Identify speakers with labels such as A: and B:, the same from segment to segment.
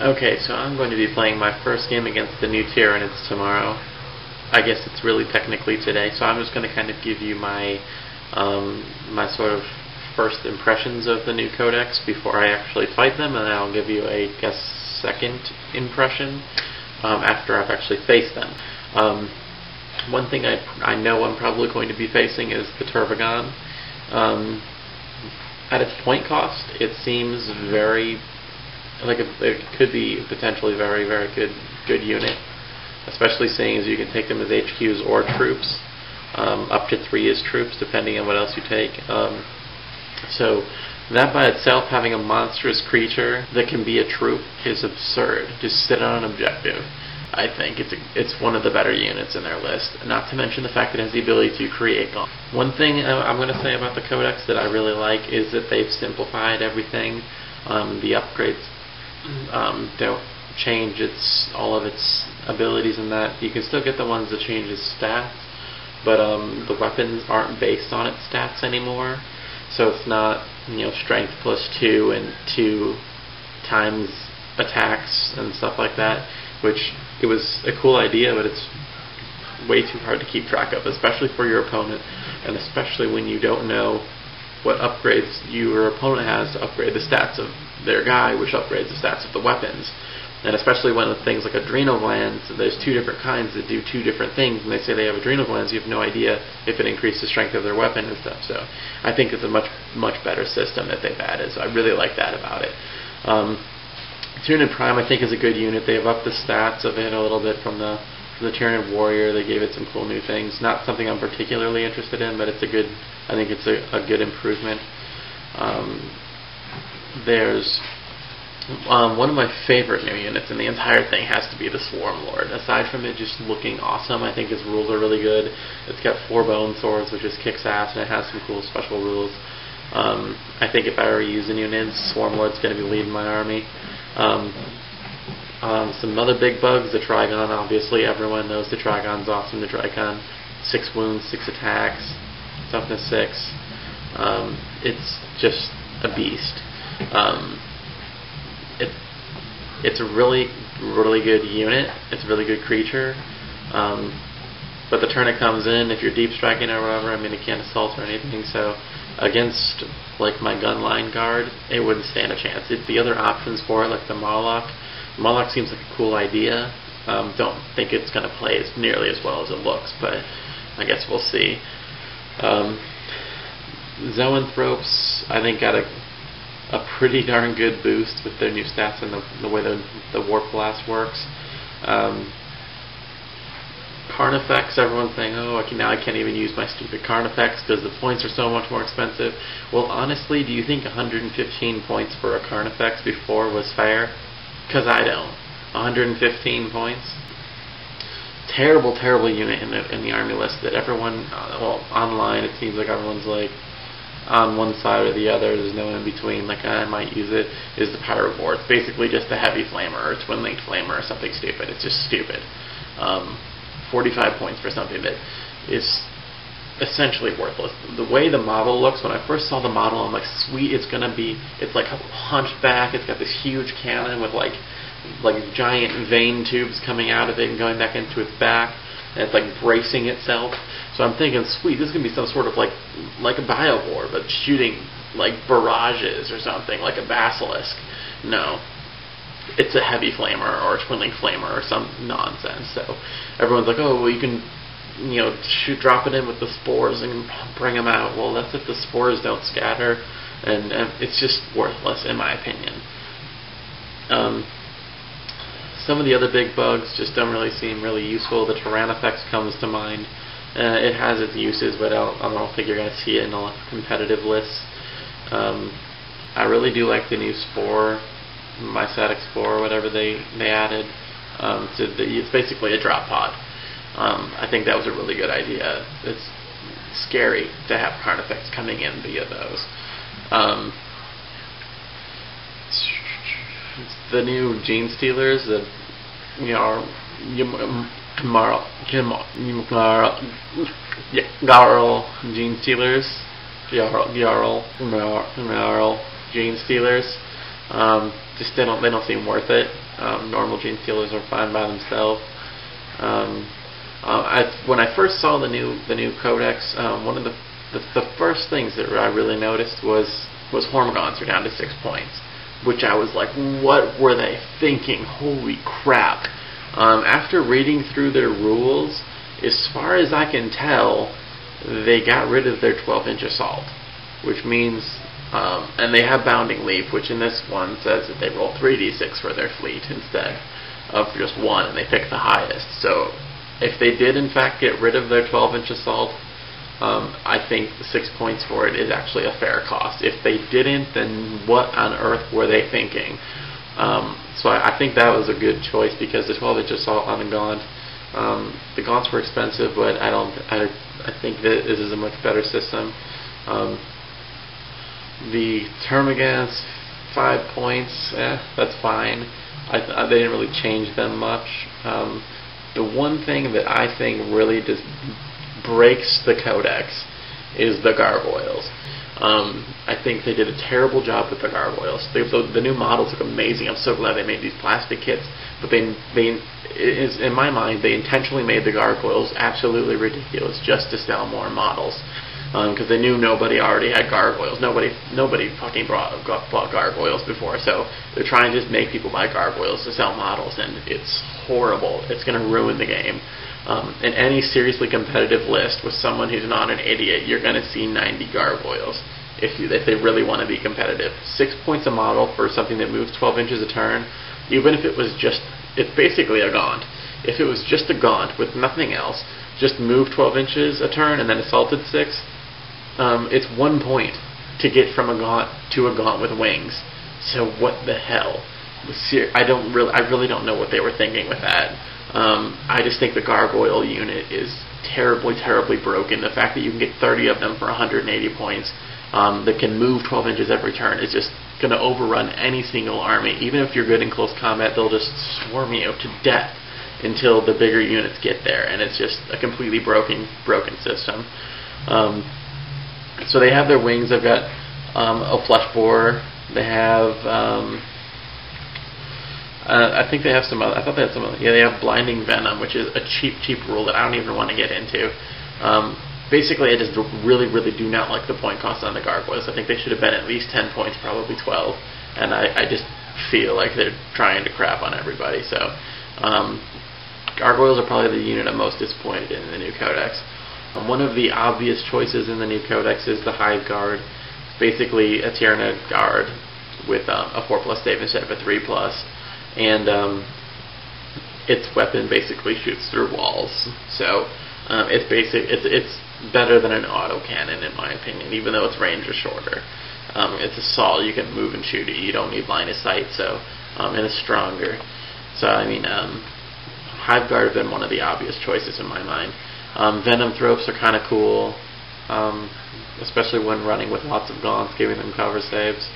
A: Okay, so I'm going to be playing my first game against the new Tyranids tomorrow. I guess it's really technically today, so I'm just going to kind of give you my my sort of first impressions of the new Codex before I actually fight them, and then I'll give you a second impression after I've actually faced them. One thing I know I'm probably going to be facing is the Turvagon. At its point cost, it seems very like it could be potentially very good unit, especially seeing as you can take them as HQs or troops, up to 3 as troops depending on what else you take. So that by itself, having a monstrous creature that can be a troop is absurd. Just sit on an objective. I think it's one of the better units in their list, not to mention the fact that it has the ability to create gauntlet. One thing I'm going to say about the Codex that I really like is that they've simplified everything. The upgrades don't change all of its abilities and that. You can still get the ones that change its stats, but the weapons aren't based on its stats anymore. So it's not, strength +2 and 2 times attacks and stuff like that, which it was a cool idea, but it's way too hard to keep track of, especially for your opponent, and especially when you don't know what upgrades your opponent has to upgrade the stats of their guy, which upgrades the stats of the weapons. And especially when with things like adrenal glands, there's 2 different kinds that do 2 different things, and they say they have adrenal glands, you have no idea if it increases the strength of their weapon and stuff. So I think it's a much better system that they've added, so I really like that about it. Tyranid Prime, I think, is a good unit. They have upped the stats of it a little bit from the Tyranid Warrior. They gave it some cool new things. Not something I'm particularly interested in, but I think it's a good improvement. There's one of my favorite new units in the entire thing has to be the Swarm Lord. Aside from it just looking awesome, I think its rules are really good. It's got 4 bone swords, which just kicks ass, and it has some cool special rules. I think if I were using new nids, Swarm Lord's going to be leading my army. Some other big bugs, the Trigon, obviously everyone knows the Trigon's awesome. The Trigon, 6 wounds, 6 attacks, toughness 6. It's just a beast. It's a really good unit. It's a really good creature. But the turn it comes in, if you're deep striking or whatever, it can't assault or anything. So against like my gunline guard, it wouldn't stand a chance. The other options for it, like the Moloch seems like a cool idea. Don't think it's going to play as nearly as well as it looks, but I guess we'll see. Zoanthropes, I think, got a pretty darn good boost with their new stats and the way the Warp Blast works. Carnifex, everyone's saying, now I can't even use my stupid Carnifex because the points are so much more expensive. Well, honestly, do you think 115 points for a Carnifex before was fair? Because I don't. 115 points. Terrible unit in the army list that everyone, online it seems like everyone's like on one side or the other. There's no in between. Like, I might use it. Is the Pyrovore. It's basically just a heavy flamer or a twin-linked flamer or something stupid. It's just stupid. 45 points for something that is essentially worthless. The way the model looks, when I first saw the model, I'm like, sweet, it's like hunched back, it's got this huge cannon with like giant vein tubes coming out of it and going back into its back, and it's like bracing itself. So I'm thinking, sweet, this is going to be some sort of like a Biovore, but shooting like barrages or something, like a Basilisk. No. It's a heavy flamer or a twin-link flamer or some nonsense. So everyone's like, oh, well, you can, drop it in with the spores and bring them out. Well, that's if the spores don't scatter, and it's just worthless in my opinion. Some of the other big bugs just don't really seem really useful. The Tyrannifex comes to mind. It has its uses, but I don't think you're going to see it in a lot of competitive lists. I really do like the new Spore, Mycetic Spore, or whatever they added. It's basically a drop pod. I think that was a really good idea. It's scary to have Carnifex coming in via those. The new Gene Stealers, the Jarl Gene Stealers, Jarl Gene Stealers. Just they don't seem worth it. Normal gene stealers are fine by themselves. When I first saw the new codex, one of the first things that I really noticed was Hormagaunts are down to 6 points, which I was like, what were they thinking? Holy crap! After reading through their rules, as far as I can tell, they got rid of their 12-inch assault, which means, and they have Bounding Leap, which in this one says that they roll 3d6 for their fleet instead of just 1, and they pick the highest. So if they did in fact get rid of their 12-inch assault, I think 6 points for it is actually a fair cost. If they didn't, then what on earth were they thinking? So I think that was a good choice, because the 12-inch assault on the Gaunt, the Gaunts were expensive, but I think that this is a much better system. The Termagants, 5 points, that's fine. They didn't really change them much. The one thing that I think really just breaks the Codex is the Gargoyles. I think they did a terrible job with the Gargoyles. The new models look amazing. I'm so glad they made these plastic kits, but in my mind, they intentionally made the Gargoyles absolutely ridiculous just to sell more models, because they knew nobody already had Gargoyles. Nobody fucking bought Gargoyles before, so they're trying to just make people buy Gargoyles to sell models, and it's horrible. It's going to ruin the game. In any seriously competitive list with someone who's not an idiot, you're going to see 90 Gargoyles if they really want to be competitive. 6 points a model for something that moves 12 inches a turn, even if it was just, it's basically a Gaunt. If it was just a Gaunt with nothing else, just move 12 inches a turn and then assaulted 6, it's 1 point to get from a Gaunt to a Gaunt with wings. So what the hell? I really don't know what they were thinking with that. I just think the Gargoyle unit is terribly, terribly broken. The fact that you can get 30 of them for 180 points that can move 12 inches every turn is just going to overrun any single army. Even if you're good in close combat, they'll just swarm you to death until the bigger units get there, and it's just a completely broken system. So they have their wings. They've got a flesh boar. They have I think they have some other, I thought they had some other, yeah, they have Blinding Venom, which is a cheap rule that I don't even want to get into. Basically, I just really do not like the point cost on the Gargoyles. I think they should have been at least 10 points, probably 12, and I just feel like they're trying to crap on everybody. So Gargoyles are probably the unit I'm most disappointed in the new Codex. One of the obvious choices in the new Codex is the Hive Guard. It's basically a Tyranid Guard with a 4+ save instead of a 3+. And its weapon basically shoots through walls. So it's better than an autocannon in my opinion, even though its range is shorter. It's assault, you can move and shoot it. You don't need line of sight, so and it's stronger. So I mean, Hive Guard have been one of the obvious choices in my mind. Venom Thropes are kind of cool, especially when running with lots of Gaunts, giving them cover saves.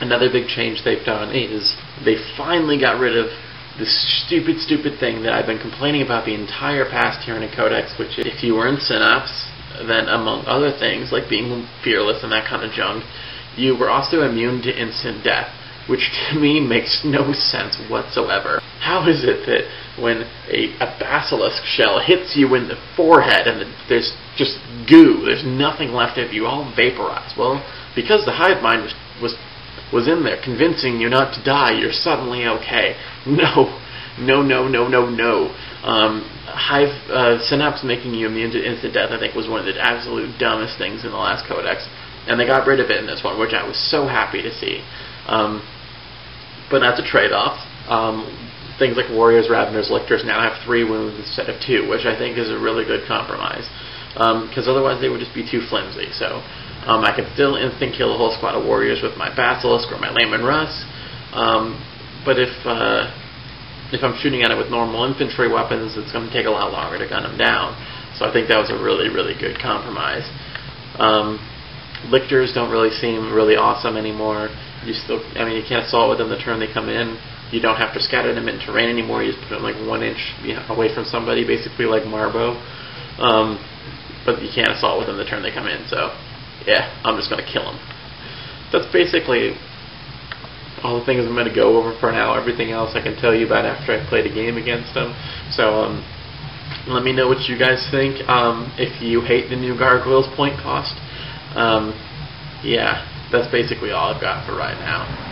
A: Another big change they've done is they finally got rid of this stupid thing that I've been complaining about the entire past Tyranid Codex, which is if you were in Synapse, then among other things, like being fearless and that kind of junk, you were also immune to instant death, which to me makes no sense whatsoever. How is it that when a basilisk shell hits you in the forehead and there's just goo, there's nothing left of you, all vaporized? Well, because the hive mind was in there convincing you not to die, you're suddenly okay. No. Synapse making you immune to instant death, I think, was one of the absolute dumbest things in the last Codex, and they got rid of it in this one, which I was so happy to see. But that's a trade-off. Things like Warriors, Raveners, Lictors now have 3 wounds instead of 2, which I think is a really good compromise, because otherwise they would just be too flimsy. So I can still instant kill a whole squad of Warriors with my Basilisk or my Layman Russ, but if I'm shooting at it with normal infantry weapons, it's going to take a lot longer to gun them down. So I think that was a really good compromise. Lictors don't really seem really awesome anymore. You can't assault with them the turn they come in. You don't have to scatter them in terrain anymore. You just put them like 1 inch away from somebody, basically like Marbo. But you can't assault with them the turn they come in. So yeah, I'm just going to kill them. That's basically all the things I'm going to go over for now. Everything else I can tell you about after I've played a game against them. So let me know what you guys think. If you hate the new Gargoyles point cost. Yeah, that's basically all I've got for right now.